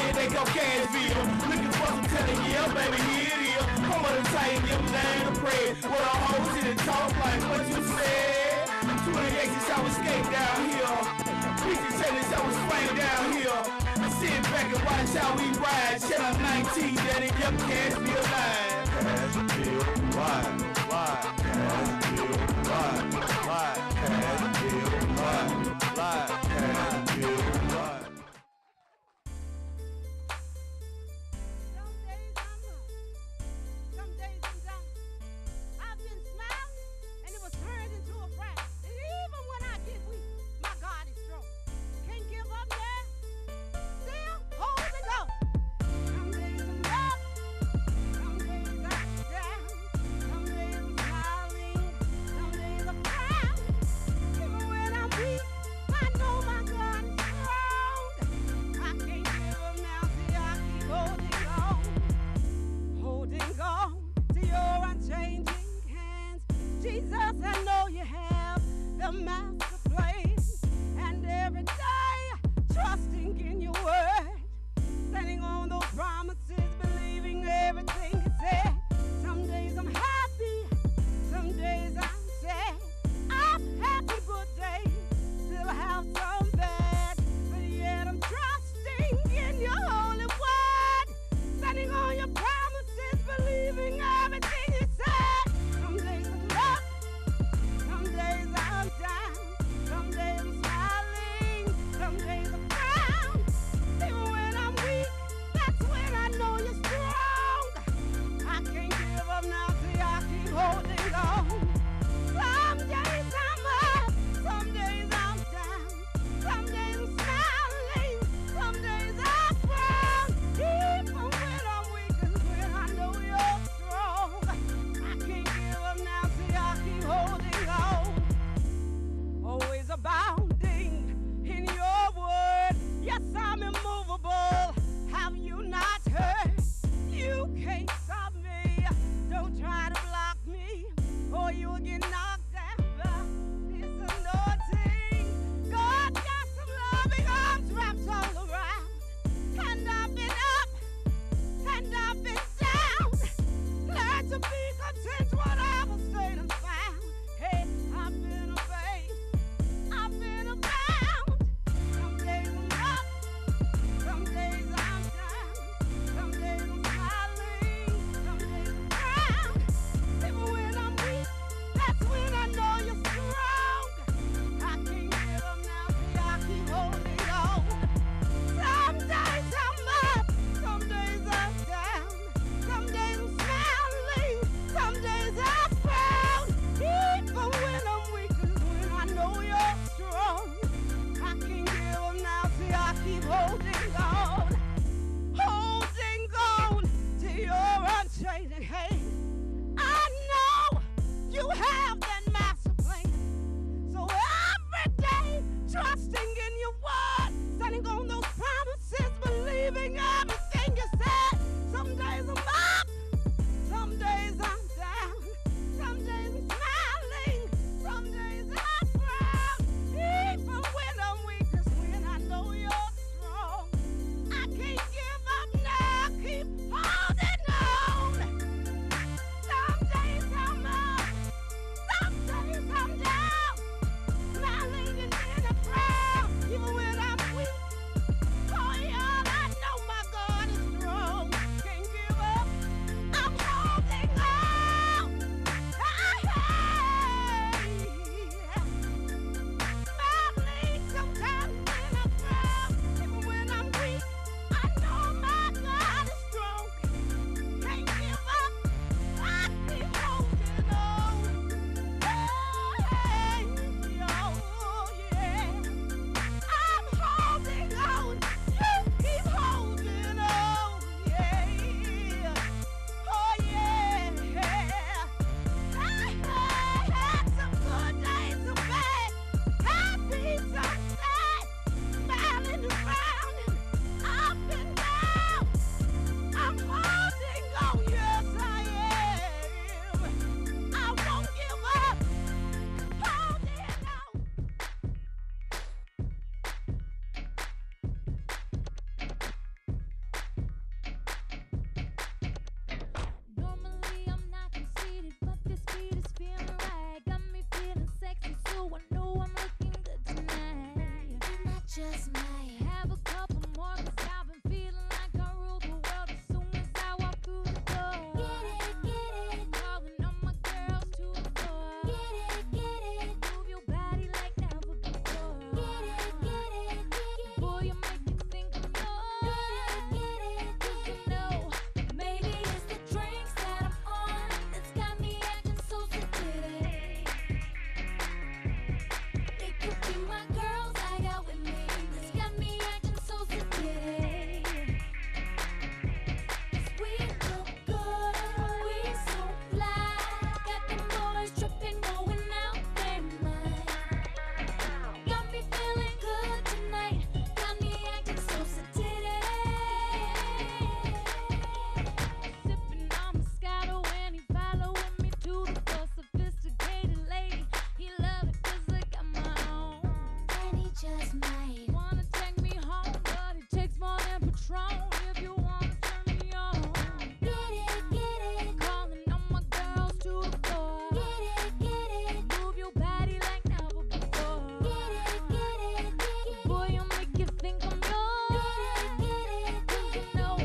shit, they go Cashville. Looking for some telling, yeah, baby, here it is. Come on and tighten them down to pray. With a hoe sit and talk like what you said. 28 I was skate down here. 57 I was swing down here. Sit back and watch how we ride. Channel 19, daddy, yep, Cashville Live. Cashville Live, live, Cashville Live, live, Cashville Live, live, Cashville Live. Some days I'm down. I've been smiling and it was turned into a frown. And even when I get weak, my God is strong. Can't give up now. Still holding on. Some days I'm up, some days I'm down. Some days I'm smiling, some days I'm got me acting so sedated. 'Cause we look good, we so fly. Got them boys tripping, going out their mind. Got me feeling good tonight. Got me acting so sedated. Sipping on Moscato and he following me to the floor. Sophisticated lady, he love it 'cause I got my own. And he just might wanna take me home, but it takes more than Patron if you wanna turn me on. Get it, calling all my girls to the floor. Get it, move your body like never before. Get it, boy, you'll make you think I'm yours. Get it, you know,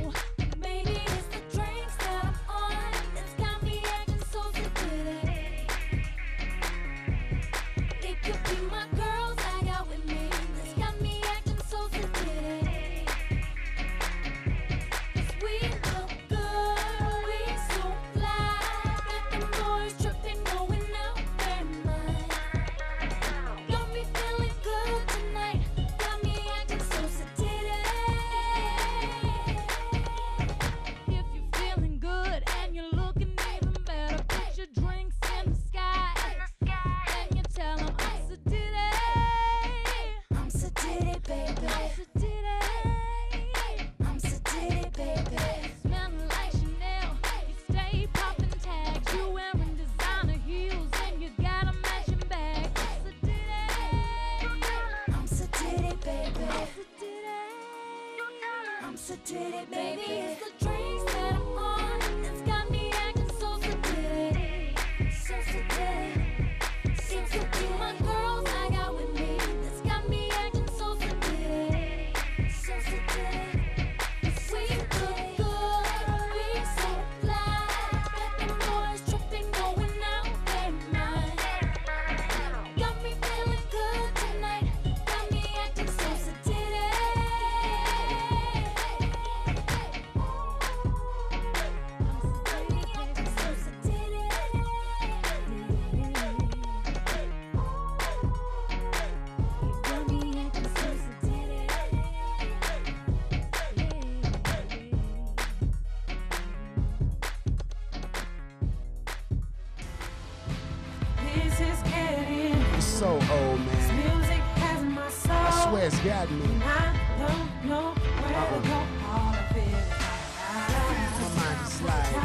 maybe it's the drinks that I'm on that's got me acting so sedated. It could be my girls I got with me that's got me acting so sedated. 'Cause we look good, we so fly. Got them boys tripping, going out their mind. Got me feeling good tonight. Got me acting so sedated. If you're feeling good and you're looking even better, put your drinks in the sky. And you tell them I'm sedated. I'm sedated, baby. I'm sedated. I'm sedated, baby. Smelling like Chanel. You stay popping tags. You wearing designer heels and you got a matching bag. I'm sedated. I'm sedated, baby. I'm sedated, baby. It's the drinks that I'm on that's got me acting so sedated. So sedated. It could be my girls I got with me that's got me acting so sedated. So sedated. 'Cause we look good, we so fly. Got them boys tripping, going out their mind. Got me feeling good tonight. Got me acting so sedated. This is getting It's so old, man. music has my soul. I swear it's got me. I don't know where to go. All of it. My mind is slide.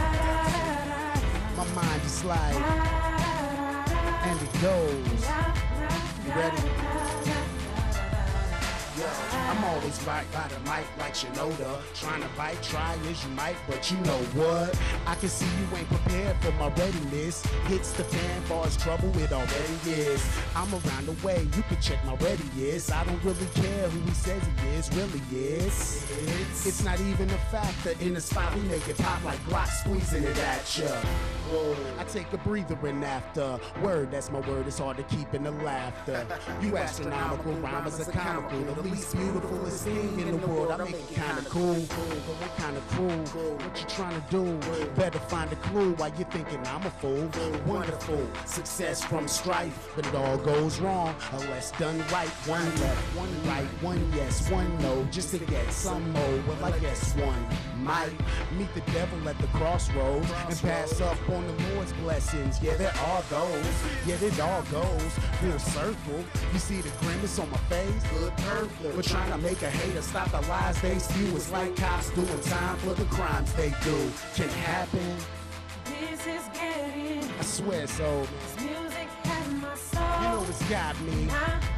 My mind is slide. And it goes. You ready? Yo, I'm always right by the mic like Shinoda. Trying to bite, try as you might, but you know what? I can see you ain't prepared for my readiness. Hits the fan, far as trouble, it already is. I'm around the way, you can check my ready is. I don't really care who he says he is, really is. It's not even a factor. In the spot, we make it pop like Glock, squeezing it at ya. I take a breather in after. Word, that's my word, it's hard to keep in the laughter. You astronomical, rhymers are comical. The least beautifulest thing in the world, I make it kinda cool. But what kinda cruel? What you trying to do? Better find a clue while you're thinking I'm a fool. Wonderful, success from strife. But it all goes wrong unless done right. One left, one right, one yes, one no. Just to get some more, well I guess one might meet the devil at the crossroads and pass up on the Lord's blessings. Yeah, there are those. Yeah, it all goes full circle. You see the grimace on my face? Good purple. We're trying to make a hater stop the lies they spew. It's like cops doing time for the crimes they do. Can happen. This is getting I swear so. music has my soul. You know it's got me. I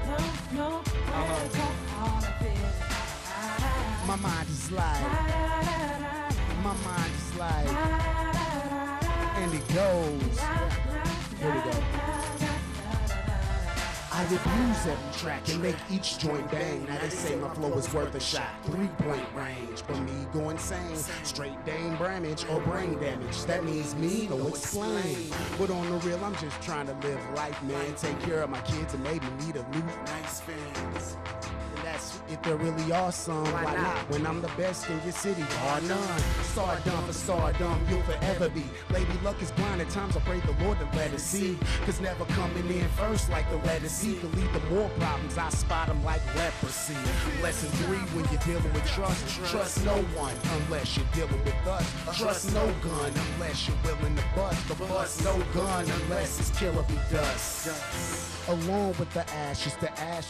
don't know where to go. All of it. My mind is live. My mind is live. And it goes. Here we go. I abuse every track and make each joint bang. Now they say my flow is worth a shot. 3-point range, but me go insane. Straight Dane Bramage or brain damage. That means me, no explain. But on the real, I'm just trying to live life, man. Take care of my kids and maybe meet a new nice fans. And that's If there really are some, why not? When I'm the best in your city, bar none. Stardom for stardom, you'll forever be. Lady luck is blind, at times I pray the Lord to let us see. Cause never coming in first like the letter C can lead to more problems, I spot them like leprosy. Lesson 3, when you're dealing with trust, trust no one unless you're dealing with us. Trust no gun unless you're willing to bust. But bust no gun unless it's killer be dust. Along with the ashes, but I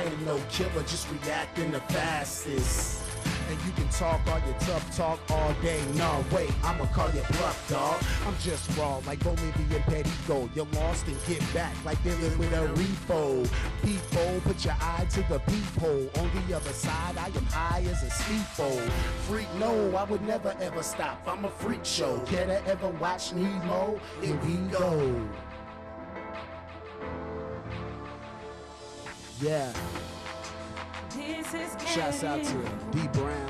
ain't no killer, just reacting the fastest. And you can talk all your tough talk all day. No, wait, I'ma call you bluff, dog. I'm just raw like Bolivian Pettigo. You're lost and get back like dealing with a repo. People, put your eye to the peephole. On the other side, I am high as a steeple. Freak, no, I would never ever stop. I'm a freak show. Care to ever watch Nemo? Here we go. Yeah. Shouts out to D Brown,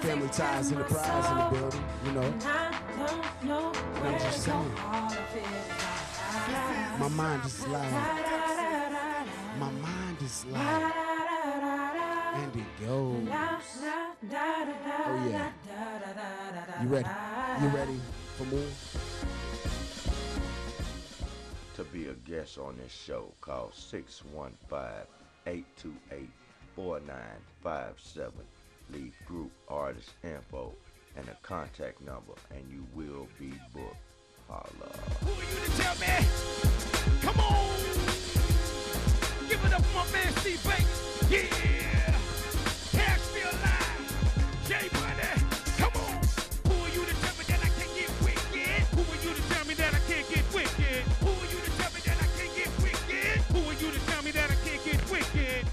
Family Ties Enterprise in the building, you know. And I'm just saying, my mind is live. My mind is live. And it goes. Oh yeah. You ready? You ready for more? To be a guest on this show, call 615-828-4957. Leave group artist info and a contact number, and you will be booked. Holla. Who are you to tell me? Come on! Give it up for my man C-Bank. Yeah! Cashville Live. J-Money. Come on! Who are you to tell me that I can't get wicked? Who are you to tell me that I can't get wicked? Who are you to tell me that I can't get wicked? Who are you to tell me that I can't get wicked?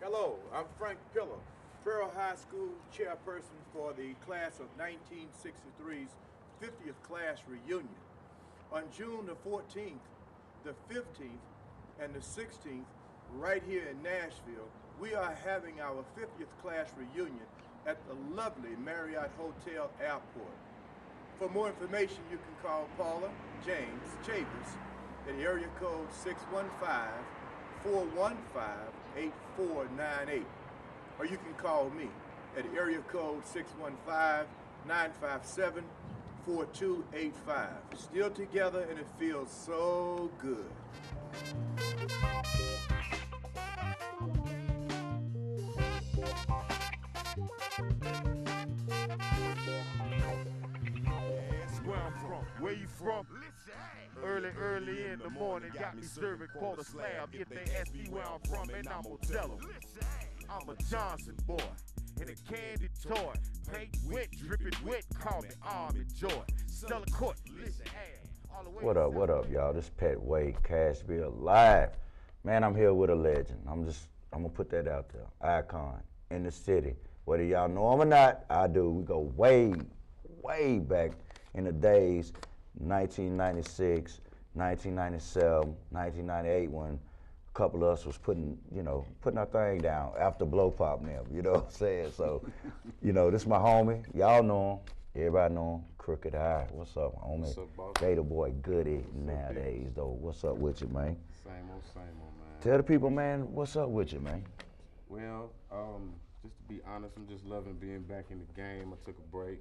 Hello, I'm Frank Pillar, Farrell High School chairperson for the class of 1963's 50th class reunion. On June the 14th, the 15th, and the 16th, right here in Nashville, we are having our 50th class reunion at the lovely Marriott Hotel Airport. For more information, you can call Paula James Chavis at area code 615-415-8498. Or you can call me at area code 615-957-4285. Still together, and it feels so good. Where you from? Early in the morning, got me serving quarter slab. If they ask me where I'm from, and I'm gonna tell them I'm a Johnson boy and a candy toy. Paint wet, dripping wet, call me Army Joy. Stella Court, listen, all the way. What up, y'all? This Pat Wade, Cashville Live. Man, I'm here with a legend. I'm gonna put that out there. Icon in the city. Whether y'all know him or not, I do. We go way back in the days, 1996, 1997, 1998, when a couple of us was putting our thing down after Blow Pop now, you know what I'm saying? So, this is my homie. Y'all know him. Everybody know him. Crooked Eye. What's up, homie? What's up, boss? Gator Boy Goody nowadays, though. What's up with you, man? Same old, man. Tell the people, man, what's up with you, man? Well, just to be honest, I'm just loving being back in the game. I took a break,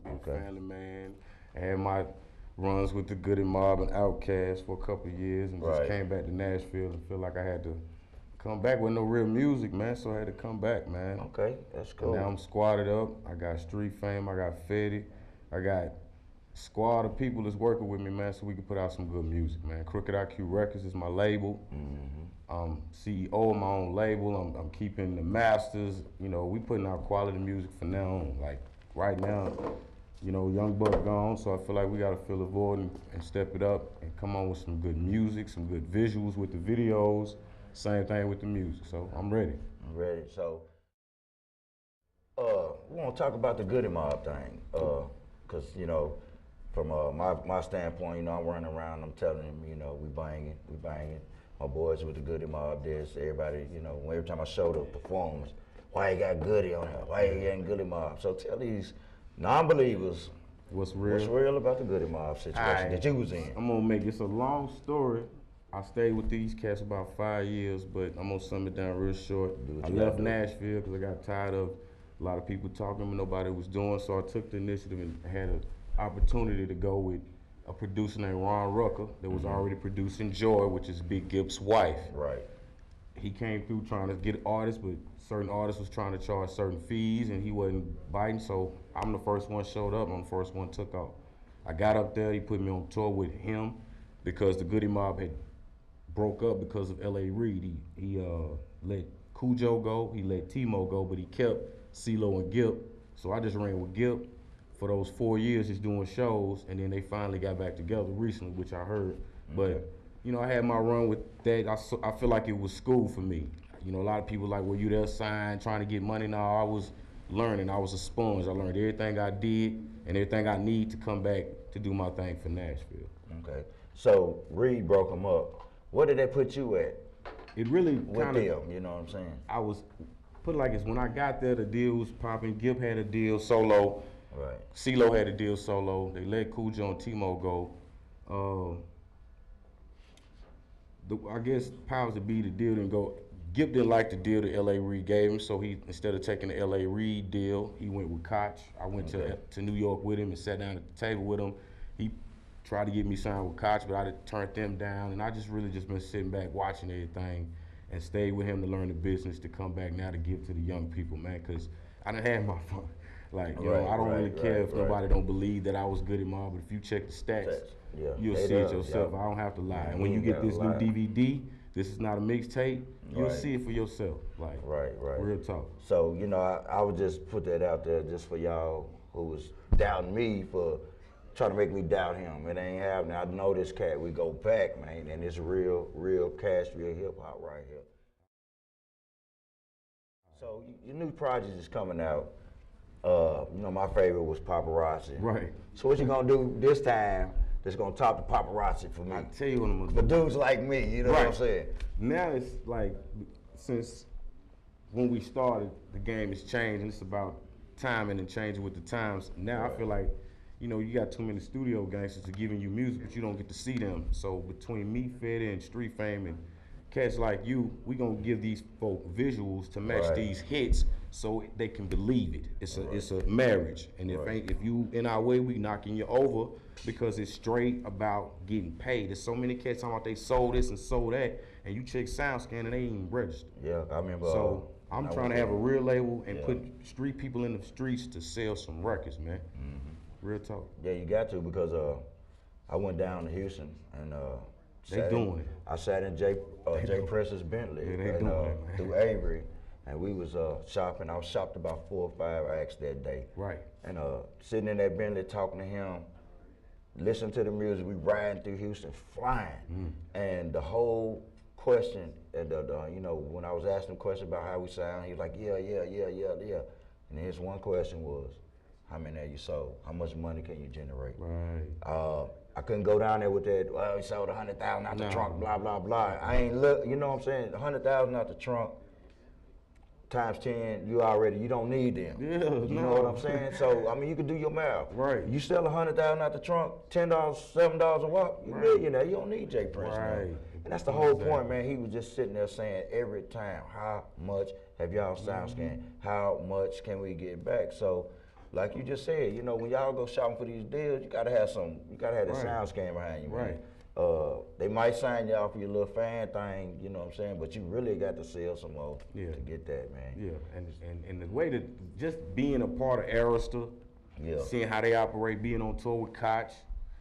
being a family man. I had my runs with the Goody Mob and Outkast for a couple of years, and just came back to Nashville and feel like I had to come back with no real music, man, so I had to come back, man. Okay, that's cool. And now I'm squatted up. I got Street Fame, I got Fetty, I got a squad of people that's working with me, man, so we can put out some good music, man. Crooked IQ Records is my label. I'm CEO of my own label. I'm keeping the masters. We putting out quality music for now on. Like right now, you know, young buck gone, so I feel like we gotta fill the void and step it up and come on with some good music, some good visuals with the videos, same thing with the music, so I'm ready. I'm ready, so we want to talk about the Goody Mob thing, because, you know, from my standpoint, you know, I'm running around, I'm telling them, you know, we banging. My boys with the Goody Mob, this, everybody, you know, every time I show the performance, why you got Goody on here? Why you getting Goody Mob? So tell these non-believers what's real about the Goody Mob situation that you was in. I'm gonna make this a long story. I stayed with these cats about 5 years, but I'm gonna sum it down real short. I left Nashville because I got tired of a lot of people talking, but nobody was doing, so I took the initiative and had an opportunity to go with a producer named Ron Rucker that was already producing Joy, which is Big Gibbs' wife. Right. He came through trying to get artists, but certain artists was trying to charge certain fees, and he wasn't biting, so I'm the first one showed up, I'm the first one took off. I got up there, he put me on tour with him because the Goody Mob had broke up because of L.A. Reid. He let Cujo go, he let Timo go, but he kept CeeLo and Gip, so I just ran with Gip for those 4 years just doing shows, and then they finally got back together recently, which I heard. But, you know, I had my run with that. I feel like it was school for me. You know, a lot of people like, well, you there signed, trying to get money. No, I was learning. I was a sponge. I learned everything I did and everything I need to come back to do my thing for Nashville. Okay. So Reed broke them up. Where did that put you at? It really with them, you know what I'm saying? I was, put it like this, when I got there, the deal was popping. Gip had a deal solo. Right. CeeLo had a deal solo. They let Cujo and Timo go. I guess powers that be, the deal didn't go. Gip didn't like the deal that L.A. Reid gave him, so he, instead of taking the L.A. Reid deal, he went with Koch. I went to New York with him and sat down at the table with him. He tried to get me signed with Koch, but I turned them down, and I just really just been sitting back watching everything and stayed with him to learn the business, to come back now to give to the young people, man, because I done had my fun. Like, you know, I don't really care if nobody don't believe that I was Goody Mob, but if you check the stats, you'll see it yourself. I don't have to lie. And when you get this new DVD, this is not a mixtape, you'll see it for yourself. Like, real talk. So, you know, I would just put that out there just for y'all who was doubting me for trying to make me doubt him. It ain't happening. I know this cat, we go back, man, and it's real Cashville hip hop right here. So, your new project is coming out. You know, my favorite was Paparazzi. Right. So what you gonna do this time that's gonna top the Paparazzi for me? I tell you what I'm gonna do. For dudes like me, you know what I'm saying? Now it's like, since when we started, the game has changed, and it's about timing and changing with the times. Now I feel like, you know, you got too many studio gangsters to giving you music, but you don't get to see them. So between me, Fetty, and Street Fame, and cats like you, we gonna give these folk visuals to match these hits, so they can believe it. It's a marriage, and if you in our way, we knocking you over because it's straight about getting paid. There's so many cats talking about they sold this and sold that, and you check SoundScan and they ain't even registered. Yeah, I remember. So I'm trying to have a real label and put street people in the streets to sell some records, man. Real talk. Yeah, you got to, because I went down to Houston and they doing it. I sat in Jay Press's Bentley through Avery, and we was shopping. I was shopped about 4 or 5 acts that day. Right. And sitting in that Bentley talking to him, listening to the music, we riding through Houston, flying. And the whole question, you know, when I was asking him questions about how we sound, he was like, yeah. And his one question was, how many have you sold? How much money can you generate? Right. I couldn't go down there with that, well, we sold 100,000 out the trunk, blah, blah, blah. I ain't look, you know what I'm saying? 100,000 out the trunk times 10, you don't need them. Yeah, you know what I'm saying? So, I mean, you can do your math. Right. You sell 100,000 out the trunk, $10, $7 a walk, you're a millionaire. You don't need Jay Prince now. And that's the whole point, man. He was just sitting there saying every time, how much have y'all SoundScan? How much can we get back? So, like you just said, you know, when y'all go shopping for these deals, you gotta have the SoundScan behind you, man. They might sign y'all for your little fan thing, you know what I'm saying, but you really got to sell some more to get that, man. Yeah, and the way that just being a part of Arista, seeing how they operate, being on tour with Koch,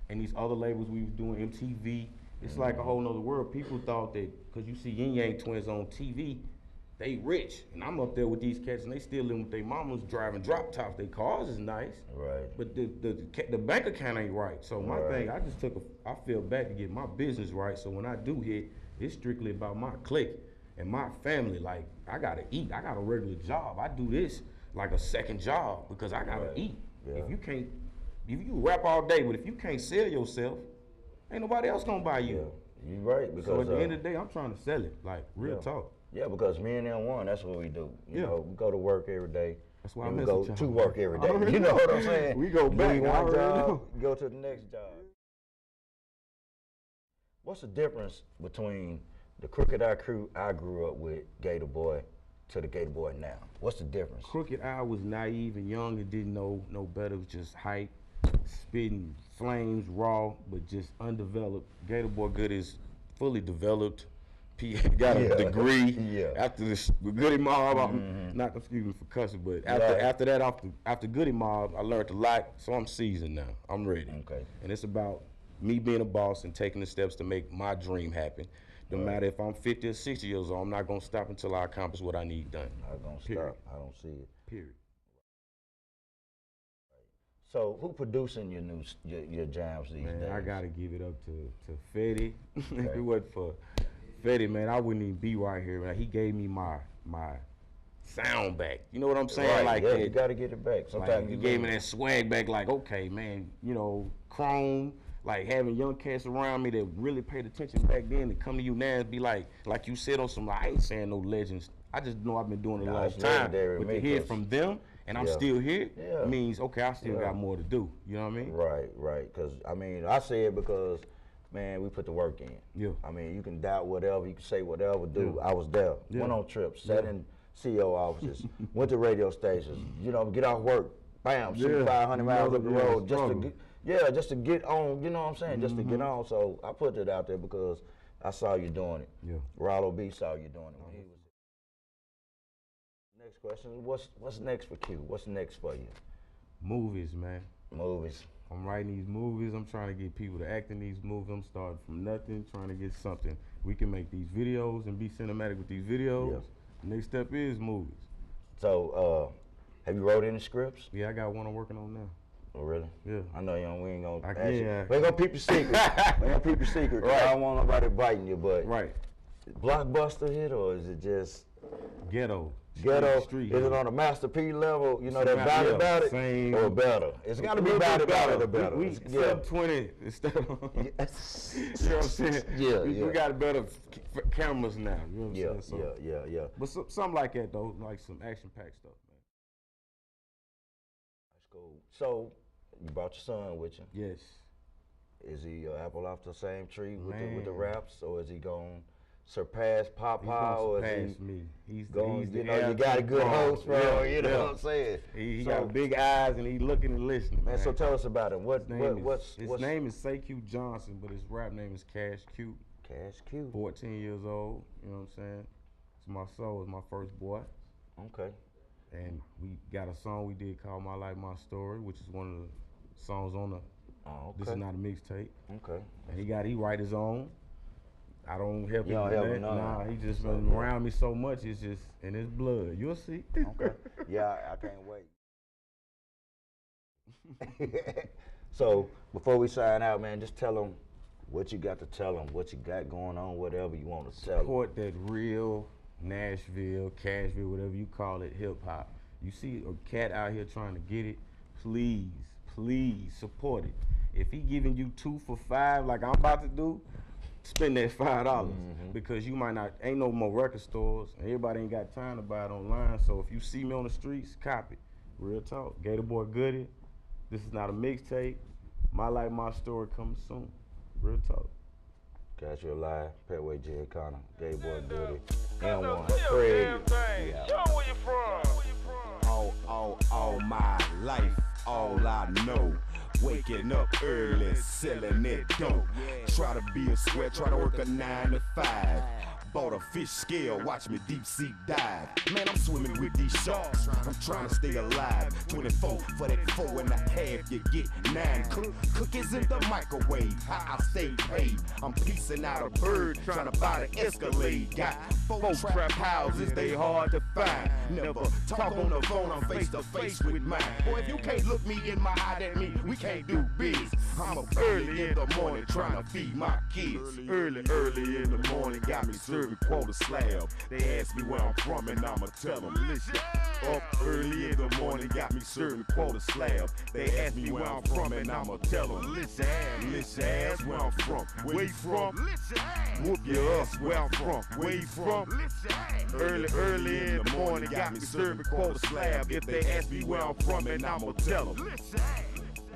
and these other labels we was doing, MTV, it's like a whole nother world. People thought that, because you see Yin Yang Twins on TV, they rich, and I'm up there with these cats, and they still living with their mamas, driving drop tops. Their cars is nice, right? But the bank account ain't right. So my thing, I just I feel bad to get my business right. So when I do hit, it's strictly about my clique and my family. Like, I gotta eat. I got a regular job. I do this like a second job because I gotta eat. Yeah. If you rap all day, but if you can't sell yourself, ain't nobody else gonna buy you. Yeah. You right. Because so at the end of the day, I'm trying to sell it. Like, real talk. Yeah, because me and them one, that's what we do. You know, we go to work every day. That's why we go to work every day. You know what I'm saying? We go back. One job, go to the next job. What's the difference between the Crooked Eye crew I grew up with, Gator Boy, to the Gator Boy now? What's the difference? Crooked Eye was naive and young and didn't know no better. It was just hype, spitting flames, raw, but just undeveloped. Gator Boy Good is fully developed. Got a degree after this Goody Mob. Not excuse me for cussing, but after that, after Goody Mob, I learned a lot. So I'm seasoned now. I'm ready. Okay. And it's about me being a boss and taking the steps to make my dream happen. No matter if I'm 50 or 60 years old, I'm not gonna stop until I accomplish what I need done. Not gonna stop. I don't see it. Period. So who producing your jams these days? I gotta give it up to Fetty. If it wasn't for Fetty, man, I wouldn't even be right here, man. He gave me my sound back. You know what I'm saying? Right, like you gotta get it back. Sometimes he gave me that swag back, like, okay, man, you know, Chrome, like having young cats around me that really paid attention back then and come to you now and be like you said on some, I ain't saying no legends. I just know I've been doing it a long time. But to hear from them and I'm still here means, okay, I still got more to do. You know what I mean? Right. Because, I mean, I say it because, man, we put the work in. Yeah. I mean, you can doubt whatever, you can say whatever, do. I was there. Went on trips, sat in CEO offices, went to radio stations, you know, get off work, bam, shoot 500 miles up the road just to get on, you know what I'm saying, just to get on. So I put it out there because I saw you doing it. Yeah. Rollo B saw you doing it when he was. Next question, what's next for Q? What's next for you? Movies, man. Movies. I'm writing these movies. I'm trying to get people to act in these movies. I'm starting from nothing, trying to get something. We can make these videos and be cinematic with these videos. Yeah. Next step is movies. So, have you wrote any scripts? Yeah, I got one I'm working on now. Oh, really? Yeah. I know you. We ain't gonna ask you. We ain't gonna peep your secret. We ain't gonna peep your secret. Right. I don't want nobody biting you, but blockbuster hit or is it just ghetto? Street, is it on a Master P level? You know, that bad about it same, or better? It's got to be bad about it or better. We 720 instead of. You know what I'm saying? We got better cameras now. You know what I'm saying? So, yeah. But something like that though, like some action-packed stuff, man. That's cool. So you brought your son with you? Yes. Is he apple off the same tree with the raps, or is he gonna surpass Papa, or is he me? He's you know, you got a good host, bro. You know what I'm saying? He got big eyes and he looking and listening. Man, so tell us about him. His name is Q Johnson, but his rap name is Cash Q. Cash Q. 14 years old. You know what I'm saying? It's my soul. It's my first boy. Okay. And we got a song we did called My Life, My Story, which is one of the songs on the. This is not a mixtape. Okay. And he write his own. I don't help him. Nah, he just been around me so much. It's just in his blood. You'll see. Okay. Yeah, I can't wait. So before we sign out, man, just tell them what you got to tell them, what you got going on, whatever you want to tell them. Support that real Nashville, Cashville, whatever you call it, hip hop. You see a cat out here trying to get it, please support it. If he giving you 2 for $5 like I'm about to do, spend that $5 because you might not, ain't no more record stores and everybody ain't got time to buy it online. So if you see me on the streets, cop it. Real talk. Gator Boy Goody. This is not a mixtape. My Life, My Story coming soon. Real talk. Cashville Live, Petway J. Connor, Gator Boy Goody, M1, Fred. Show where you from. All my life, all I know. Waking up early, selling that dope. Try to be a square, try to work a 9 to 5. bought a fish scale, watch me deep sea dive. Man, I'm swimming with these sharks, I'm trying to stay alive. 24 for that 4.5, you get 9. Cookies in the microwave, how I stay paid. I'm piecing out a bird, trying to buy the Escalade. Got 4 trap houses, they hard to find. Never talk on the phone, I'm face to face with mine. Boy, if you can't look me in my eye, that mean we can't do biz. I'm up early in the morning trying to feed my kids. Early in the morning, got me serving quarter slab. They ask me where I'm from and I'ma tell them, listen. Up early in the morning, got me serving quarter slab. They ask me where I'm from and I'ma tell them, listen, ass, where I'm from. Where you from? Whoop your ass, where I'm from. Where you from? Early in the morning, got me serving quarter slab. If they ask me where I'm from and I'ma tell them.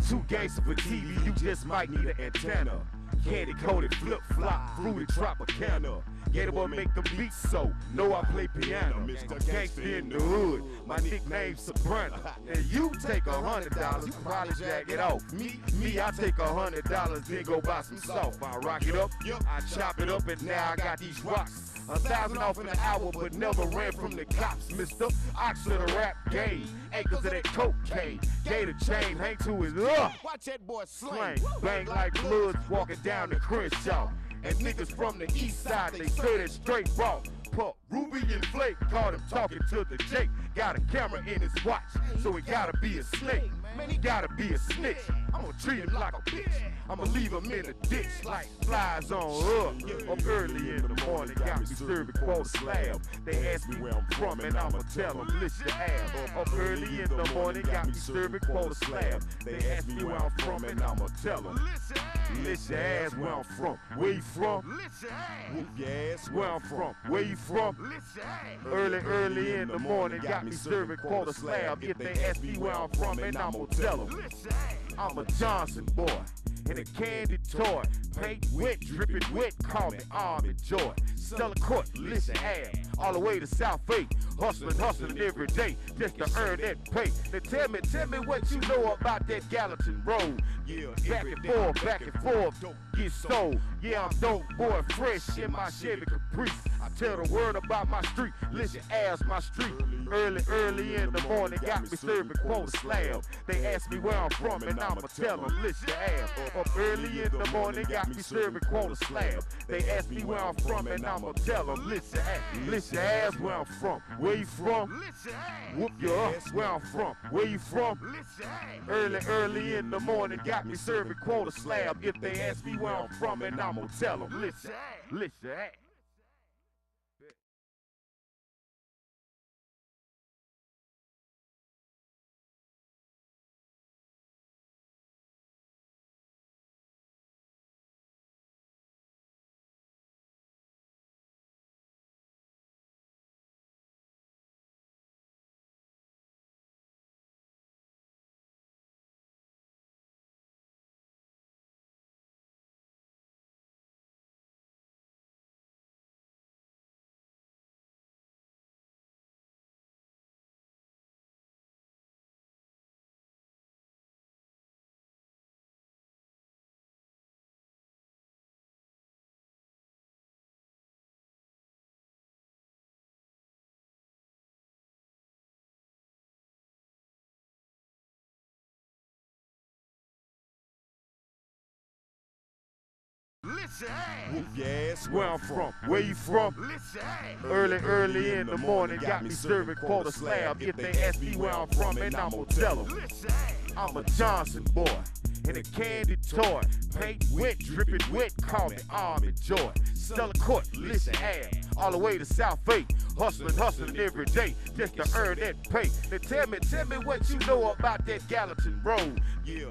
Too gangster for TV, you just might need an antenna. Candy coated flip-flop, fruity Tropicana. Gator boy make the beats, so know I play piano. I'm gangster in the hood, my nickname's Soprano. And you take $100, probably jack it off. Me, I take $100, then go buy some soft. I rock it up, I chop it up, and now I got these rocks. 1,000 off in an hour, but never ran from the cops. Mr. Ox of the rap game, acres of that cocaine. Gator chain, hang to his Watch that boy slang. Bang like bloods walking down the Crenshaw. And niggas from the east side, they say that straight raw. Pup, Ruby and Flake caught him talking to the Jake. Got a camera in his watch, so he gotta be a snake. Man, he gotta be a snitch. I'm gonna treat him like a bitch. I'ma leave him in the ditch like flies on up early in the morning, got me serving quarter slab. They ask me where I'm from and I'ma tell them, listen, up early in the morning, got me serving quarter slab. They ask me where I'm from and I'ma tell them, listen, ass, where I'm from. Where you from? Whoop your ass, where I'm from. Where you from? Early in the morning, got me serving quarter slab. If they ask me where I'm from and I'ma tell them, I'm a Johnson boy and a candy toy. Paint wet, dripping wet, call me Almond Joy. Stella Court, listen, ass, all the way to South 8. Hustling every day just to earn that pay. Now tell me what you know about that Gallatin Road. Yeah, back and forth, get stole. Yeah, I'm dope boy, fresh in my Chevy Caprice. I tell the word about my street, listen, ass my street. Early in the morning, got me serving quarter slab. They ask me where I'm from and I'ma tell them, listen, ass. Up early in the morning, got me serving quarter slab. They ask me where I'm from and I'ma tell them, listen, ass, where I'm from. Where you from? Whoop your ass, where I'm from. Where you from? Early in the morning, got me serving quarter slab. If they ask me where I'm from and I'ma tell them, listen. Whoop your ass, where I'm from. Where you from? Early in the morning, got me serving quarter slab. If they ask me where I'm from and I'ma tell them, I'm a Johnson boy and a candy toy. Paint wet, dripping wet, call me Almond Joy. Stella Court, listen, ass, all the way to South 8. Hustling every day just to earn that pay. Now tell me what you know about that Gallatin Road. Yeah,